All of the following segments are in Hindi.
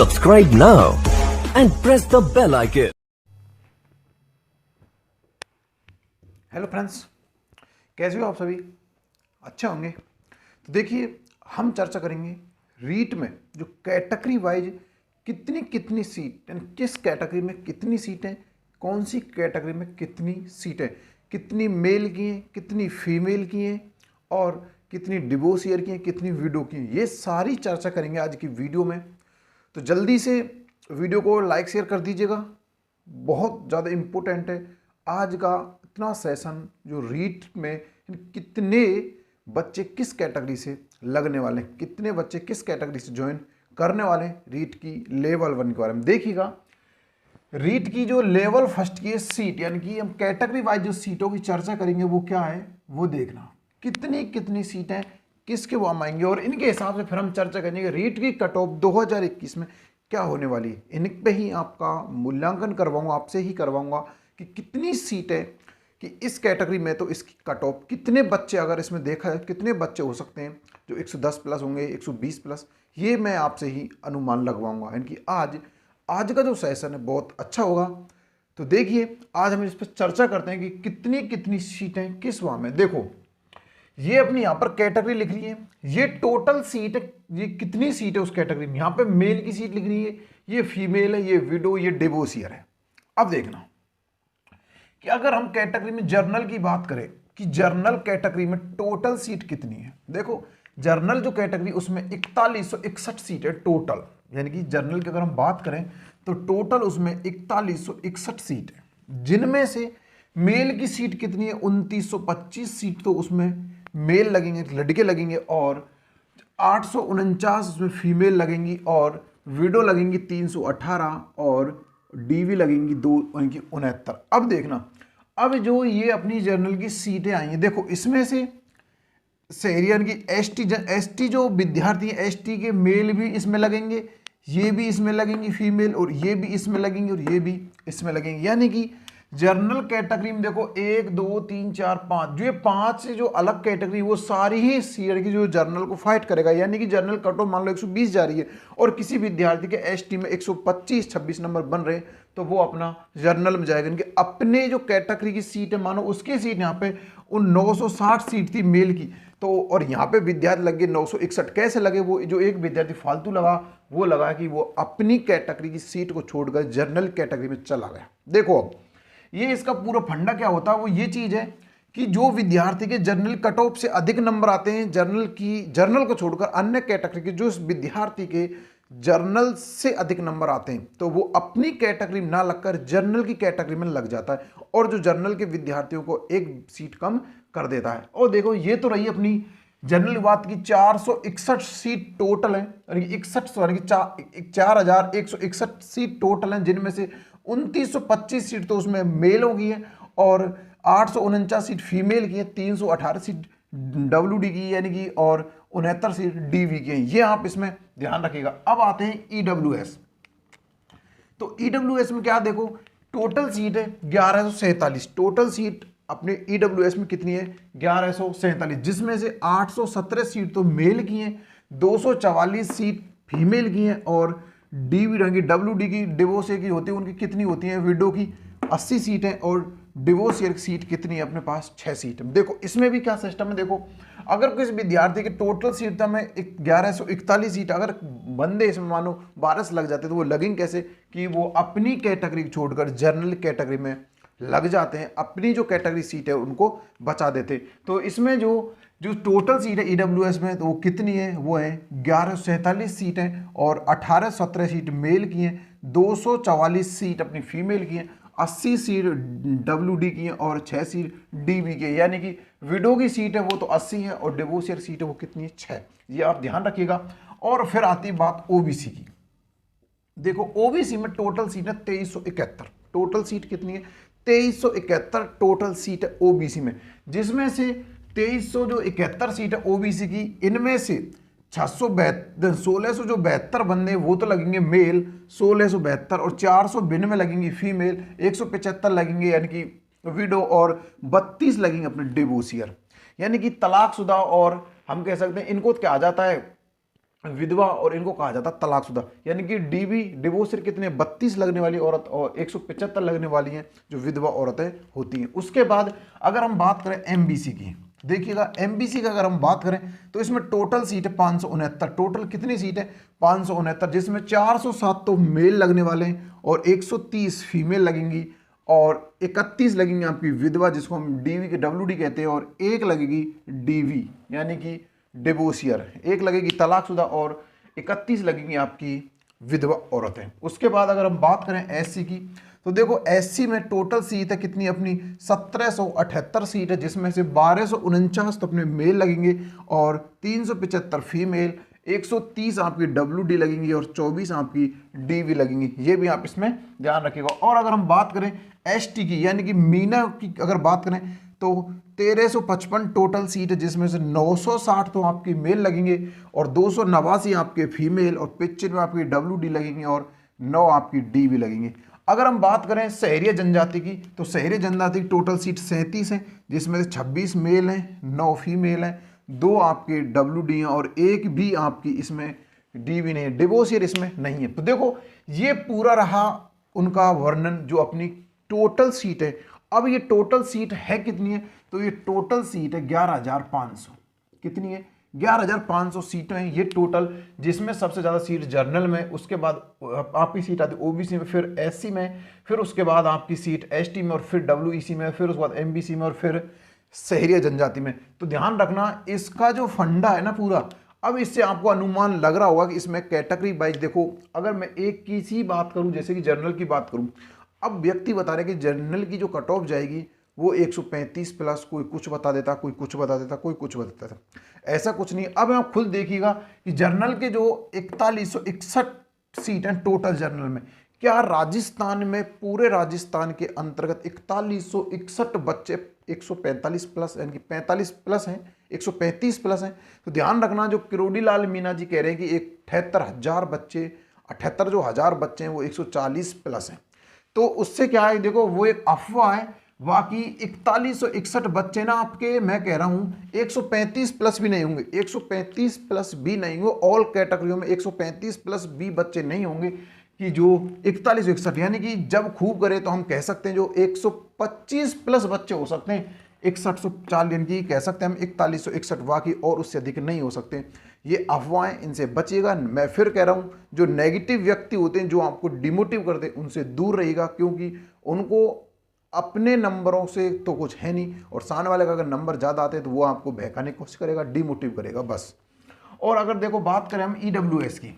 Subscribe now and press the bell icon. Hello friends, कैसे हो आप सभी? अच्छे होंगे। तो देखिए, हम चर्चा करेंगे रीट में जो कैटेगरी वाइज कितनी कितनी सीट, यानी किस कैटेगरी में कितनी सीटें, कौन सी कैटेगरी में कितनी सीटें, कितनी मेल की हैं, कितनी फीमेल की हैं और कितनी डिवोर्स ईयर की हैं, कितनी विडो की हैं, ये सारी चर्चा करेंगे आज की वीडियो में। तो जल्दी से वीडियो को लाइक शेयर कर दीजिएगा, बहुत ज़्यादा इम्पोर्टेंट है आज का इतना सेशन। जो रीट में कितने बच्चे किस कैटेगरी से लगने वाले हैं, कितने बच्चे किस कैटेगरी से ज्वाइन करने वाले हैं रीट की लेवल 1 के बारे में देखिएगा। रीट की जो लेवल फर्स्ट की सीट, यानी कि हम कैटेगरी वाइज जो सीटों की चर्चा करेंगे वो क्या है वो देखना, कितनी कितनी सीटें किसके वो हम आएंगे और इनके हिसाब से फिर हम चर्चा करेंगे रीट की कट ऑफ 2021 में क्या होने वाली है। इन पे ही आपका मूल्यांकन करवाऊंगा, आपसे ही करवाऊंगा कि कितनी सीटें कि इस कैटेगरी में, तो इसकी कट ऑफ कितने बच्चे, अगर इसमें देखा है कितने बच्चे हो सकते हैं जो 110 प्लस होंगे, 120 प्लस, ये मैं आपसे ही अनुमान लगवाऊंगा। यानी कि आज का जो सेशन है बहुत अच्छा होगा। तो देखिए, आज हम इस पर चर्चा करते हैं कि कितनी कितनी सीटें किस वहाँ में। देखो, ये अपनी यहाँ पर कैटेगरी लिख रही है, ये टोटल सीट है, ये कितनी सीट है उस कैटेगरी में। यहाँ पे मेल की सीट लिख रही है, ये फीमेल है, ये विडो, ये डिवोर्सियर है। अब देखना कि अगर हम कैटेगरी में जर्नल की बात करें कि जर्नल कैटेगरी में टोटल सीट कितनी है। देखो, जर्नल जो कैटेगरी उसमें 4161 सीट है टोटल, यानी कि जर्नल की अगर हम बात करें तो टोटल उसमें 4161 सीट है, जिनमें से मेल की सीट कितनी है 2925 सीट तो उसमें मेल लगेंगे, लड़के लगेंगे, और 849 उसमें फीमेल लगेंगी, और विडो लगेंगी 318, और डीवी लगेंगी 269। अब देखना, अब जो ये अपनी जर्नल की सीटें आई हैं, देखो इसमें से शहरियन की एसटी जो विद्यार्थी हैं, एसटी के मेल भी इसमें लगेंगे, ये भी इसमें लगेंगी फीमेल, और ये भी इसमें लगेंगे, और ये भी इसमें लगेंगे। यानी कि जर्नल कैटेगरी में देखो 1 2 3 4 5, जो ये 5 से जो अलग कैटेगरी वो सारी ही सीआर की जो जर्नल को फाइट करेगा। यानी कि जर्नल कट ऑफ मान लो 120 जा रही है और किसी विद्यार्थी के एसटी में 125-26 नंबर बन रहे, तो वो अपना जर्नल में जाएगा। इनके अपने जो कैटेगरी की सीट है, मानो उसकी सीट यहाँ पे उन 960 सीट थी मेल की, तो और यहाँ पे विद्यार्थी लगे 961। कैसे लगे? वो जो एक विद्यार्थी फालतू लगा, वो लगा कि वो अपनी कैटेगरी की सीट को छोड़कर जर्नल कैटेगरी में चला गया। देखो, अब ये इसका पूरा फंडा क्या होता है, वो ये चीज है कि जो विद्यार्थी के जर्नल कट ऑफ से अधिक नंबर आते हैं, जर्नल को छोड़कर अन्य कैटेगरी के जो विद्यार्थी के जर्नल से अधिक नंबर आते हैं, तो वो अपनी कैटेगरी में ना लगकर जर्नल की कैटेगरी में लग जाता है, और जो जर्नल के विद्यार्थियों को एक सीट कम कर देता है। और देखो, ये तो रही अपनी जनरल बात की 461 सीट टोटल है, यानी कि 4161 सीट टोटल है, जिनमें से 2925 सीट तो उसमें मेलों की है, और 849 सीट फीमेल की है, 318 सीट डब्ल्यूडी की यानी कि, और 69 सीट डीवी की है। ये आप इसमें ध्यान रखिएगा। अब आते हैं ईडब्ल्यूएस। तो ईडब्ल्यूएस में क्या, देखो टोटल सीट है 1147, टोटल सीट अपने ईडब्ल्यूएस में कितनी है 1147, जिसमें से 817 सीट तो मेल की हैं, 244 सीट फीमेल की हैं, और डीवी रंगी डब्ल्यूडी की डिवोर्स की होती है, उनकी कितनी होती है, विडो की 80 सीट है, और डिवोर्स ईयर की सीट कितनी है अपने पास 6 सीट। देखो इसमें भी क्या सिस्टम है, देखो अगर किसी विद्यार्थी की टोटल सीट था में 1141 सीट, अगर बंदे इसमें मानो 12 से लग जाते तो वो लगेंगे कैसे कि वो अपनी कैटेगरी छोड़कर जर्नल कैटेगरी में लग जाते हैं, अपनी जो कैटेगरी सीट है उनको बचा देते। तो इसमें जो टोटल सीट है ईडब्ल्यूएस में, तो वो कितनी है, वो है 1147 सीट हैं, और 1817 सीट मेल की हैं, 244 सीट अपनी फीमेल की हैं, 80 सीट डब्ल्यूडी की हैं, और 6 सीट डीवी की है। यानी कि विडो की सीट है वो तो 80 है, और डिवोर्सियर सीट है वो कितनी है 6। ये आप ध्यान रखिएगा। और फिर आती बात ओबीसी की। देखो ओबीसी में टोटल सीट है 2371, टोटल सीट कितनी है 2371 टोटल सीट है ओबीसी में, जिसमें से 2371 सीट है ओबीसी की, इनमें से 1600 जो 72 बंदे वो तो लगेंगे मेल, 1672, और 492 लगेंगे फीमेल, 175 लगेंगे यानी कि विडो, और 32 लगेंगे अपने डिवोर्सियर, यानी कि तलाकशुदा। और हम कह सकते हैं इनको क्या आ जाता है विधवा और इनको कहा जाता तलाकशुदा। यानी कि डीवी डिवोर्स रेट कितने 32 लगने वाली औरत और 175 लगने वाली हैं जो विधवा औरतें होती हैं। उसके बाद अगर हम बात करें एमबीसी की, देखिएगा एमबीसी का अगर हम बात करें तो इसमें टोटल सीट है 569। टोटल कितनी सीट है 569, जिसमें 407 तो मेल लगने वाले हैं और 130 फीमेल लगेंगी और 31 लगेंगी आपकी विधवा जिसको हम डीवी के डब्ल्यूडी कहते हैं और एक लगेगी डीवी यानी कि डिवोर्सियर, एक लगेगी तलाकशुदा और 31 लगेंगी आपकी विधवा औरतें। उसके बाद अगर हम बात करें एससी की तो देखो एससी में टोटल सीट है कितनी अपनी 1778 सीट है, जिसमें से 1249 तो अपने मेल लगेंगे और 375 फीमेल, 130 आपकी डब्ल्यूडी लगेंगी और 24 आपकी डीवी लगेंगी। ये भी आप इसमें ध्यान रखिएगा। और अगर हम बात करें एसटी की यानी कि मीना की अगर बात करें तो 1355 टोटल सीट है, जिसमें से 960 तो आपकी मेल लगेंगे और 289 आपके फीमेल और 95 आपकी डब्ल्यूडी लगेंगी और 9 आपकी डीवी लगेंगी। अगर हम बात करें शहरी जनजाति की तो शहरी जनजाति की टोटल सीट 37 है, जिसमें से 26 मेल हैं, 9 फीमेल हैं, 2 आपके डब्ल्यूडी हैं और एक भी आपकी इसमें डीवी नहीं है, डिवोर्सियर इसमें नहीं है। तो देखो ये पूरा रहा उनका वर्णन जो अपनी टोटल सीट है। अब ये टोटल सीट है कितनी है तो ये टोटल सीट है 11,500। कितनी है 11,500 सीटें हैं ये टोटल, जिसमें सबसे ज़्यादा सीट जर्नल में, उसके बाद आपकी सीट आती है ओबीसी में, फिर एससी में, फिर उसके बाद आपकी सीट एसटी में और फिर डब्ल्यूईसी में, फिर उसके बाद एमबीसी में और फिर शहरी जनजाति में। तो ध्यान रखना इसका जो फंडा है ना पूरा, अब इससे आपको अनुमान लग रहा होगा कि इसमें कैटेगरी वाइज देखो, अगर मैं एक की सी बात करूं जैसे कि जर्नल की बात करूं, अब व्यक्ति बता रहे कि जर्नल की जो कट ऑफ जाएगी वो 135 प्लस, कोई कुछ बता देता, कोई कुछ बता देता, कोई कुछ बता देता, ऐसा कुछ नहीं। अब आप खुद देखिएगा कि जर्नल के जो 4161 सीट हैं टोटल जर्नल में, क्या राजस्थान में पूरे राजस्थान के अंतर्गत 4161 बच्चे 145 प्लस यानी कि 45 प्लस हैं, 135 प्लस हैं। तो ध्यान रखना जो किरोड़ी लाल मीना जी कह रहे हैं कि 78,000 बच्चे, 78 जो हजार बच्चे हैं वो 140 प्लस हैं, तो उससे क्या है देखो वो एक अफवाह है। बाकी 4161 बच्चे ना आपके, मैं कह रहा हूं 135 प्लस भी नहीं होंगे, 135 प्लस भी नहीं होंगे, ऑल कैटेगरियों में 135 प्लस भी बच्चे नहीं होंगे कि जो 4161, यानी कि जब खूब करे तो हम कह सकते हैं जो 125 प्लस बच्चे हो सकते हैं, 6140 यानी कि कह सकते हैं हम 4161, बाकी और उससे अधिक नहीं हो सकते। ये अफवाहें, इनसे बचिएगा। मैं फिर कह रहा हूँ जो नेगेटिव व्यक्ति होते हैं जो आपको डिमोटिव करते हैं उनसे दूर रहिएगा, क्योंकि उनको अपने नंबरों से तो कुछ है नहीं और सामने वाले का अगर नंबर ज़्यादा आते हैं तो वो आपको बहकाने की कोशिश करेगा, डिमोटिव करेगा बस। और अगर देखो बात करें हम ईडब्ल्यूएस की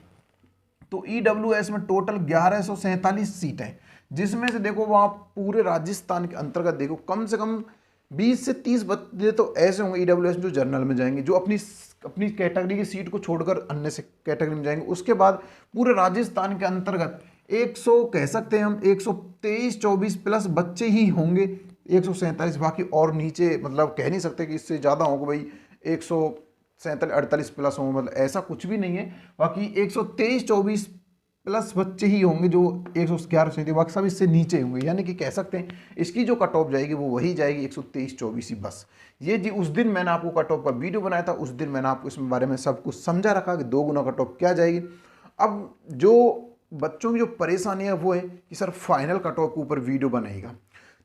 तो ईडब्ल्यूएस में टोटल 1147 सीटें हैं, जिसमें से देखो वो आप पूरे राजस्थान के अंतर्गत देखो कम से कम 20 से 30 बच्चे तो ऐसे होंगे ईडब्ल्यूएस जो जर्नल में जाएंगे, जो अपनी कैटेगरी की सीट को छोड़कर अन्य से कैटेगरी में जाएंगे। उसके बाद पूरे राजस्थान के अंतर्गत 100 कह सकते हैं हम 123-24 प्लस बच्चे ही होंगे, 147 बाकी और नीचे मतलब कह नहीं सकते कि इससे ज़्यादा होगा भाई 147-48 प्लस होंगे, मतलब ऐसा कुछ भी नहीं है। बाकी 123-24 प्लस बच्चे ही होंगे जो 111 बाकी सब इससे नीचे होंगे, यानी कि कह सकते हैं इसकी जो कट ऑफ जाएगी वो वही जाएगी 123-24 ही बस। ये जी उस दिन मैंने आपको कट ऑफ का वीडियो बनाया था, उस दिन मैंने आपको इस बारे में सब कुछ समझा रखा कि 2 गुना कट ऑफ क्या जाएगी। अब जो बच्चों की जो परेशानी है वो है कि सर फाइनल कट ऑफ के ऊपर वीडियो बनाएगा,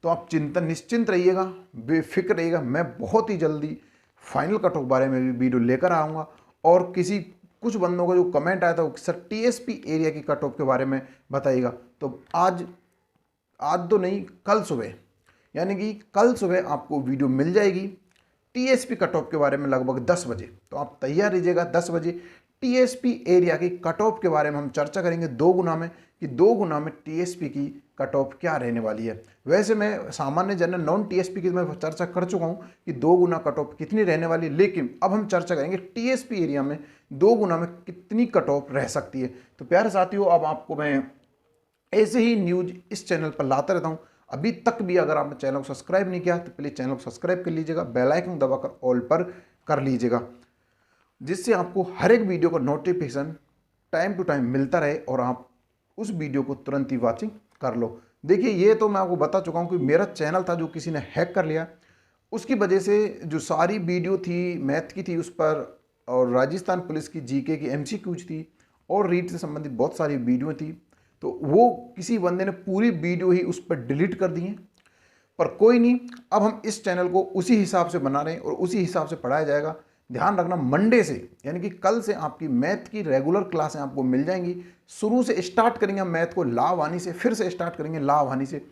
तो आप निश्चिंत रहिएगा, बेफिक्र रहिएगा, मैं बहुत ही जल्दी फाइनल कट ऑफ बारे में भी वीडियो लेकर आऊँगा। और कुछ बंदों का जो कमेंट आया था वो सर टीएसपी एरिया की कट ऑफ के बारे में बताइएगा, तो आज तो नहीं कल सुबह, यानी कि कल सुबह आपको वीडियो मिल जाएगी टीएसपी कट ऑफ के बारे में लगभग 10 बजे। तो आप तैयार रहिएगा, 10 बजे टीएसपी एरिया की कट ऑफ के बारे में हम चर्चा करेंगे 2 गुना में, कि 2 गुना में टीएसपी की कट ऑफ क्या रहने वाली है। वैसे मैं सामान्य जनरल नॉन टीएसपी की मैं चर्चा कर चुका हूँ कि 2 गुना कट ऑफ कितनी रहने वाली है, लेकिन अब हम चर्चा करेंगे टीएसपी एरिया में 2 गुना में कितनी कट ऑफ रह सकती है। तो प्यारे साथियों, अब आपको मैं ऐसे ही न्यूज इस चैनल पर लाता रहता हूँ। अभी तक भी अगर आपने चैनल को सब्सक्राइब नहीं किया तो प्लीज़ चैनल को सब्सक्राइब कर लीजिएगा, बेल आइकन दबाकर ऑल पर कर लीजिएगा, जिससे आपको हर एक वीडियो का नोटिफिकेशन टाइम टू टाइम मिलता रहे और आप उस वीडियो को तुरंत ही वॉचिंग कर लो। देखिए ये तो मैं आपको बता चुका हूँ कि मेरा चैनल था जो किसी ने हैक कर लिया, उसकी वजह से जो सारी वीडियो थी मैथ की थी उस पर और राजस्थान पुलिस की जीके की एमसीक्यूज थी और रीट से संबंधित बहुत सारी वीडियो थी। तो वो किसी बंदे ने पूरी वीडियो ही उस पर डिलीट कर दी है, पर कोई नहीं, अब हम इस चैनल को उसी हिसाब से बना रहे हैं और उसी हिसाब से पढ़ाया जाएगा। ध्यान रखना, मंडे से यानी कि कल से आपकी मैथ की रेगुलर क्लासें आपको मिल जाएंगी। शुरू से स्टार्ट करेंगे हम मैथ को लाभहानि से, फिर से स्टार्ट करेंगे लाभहानि से।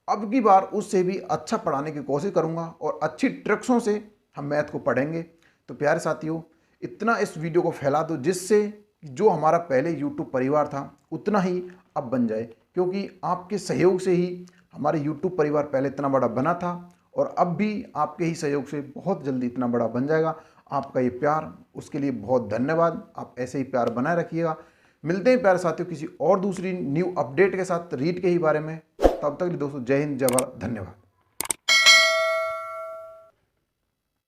अब की बार उससे भी अच्छा पढ़ाने की कोशिश करूंगा और अच्छी ट्रिक्सों से हम मैथ को पढ़ेंगे। तो प्यारे साथियों, इतना इस वीडियो को फैला दो जिससे जो हमारा पहले यूट्यूब परिवार था उतना ही अब बन जाए, क्योंकि आपके सहयोग से ही हमारे यूट्यूब परिवार पहले इतना बड़ा बना था और अब भी आपके ही सहयोग से बहुत जल्दी इतना बड़ा बन जाएगा। आपका ये प्यार, उसके लिए बहुत धन्यवाद। आप ऐसे ही प्यार बनाए रखिएगा। मिलते हैं प्यारे साथियों किसी और दूसरी न्यू अपडेट के साथ रीट के ही बारे में। तब तक के लिए दोस्तों, जय हिंद, जय भारत, धन्यवाद।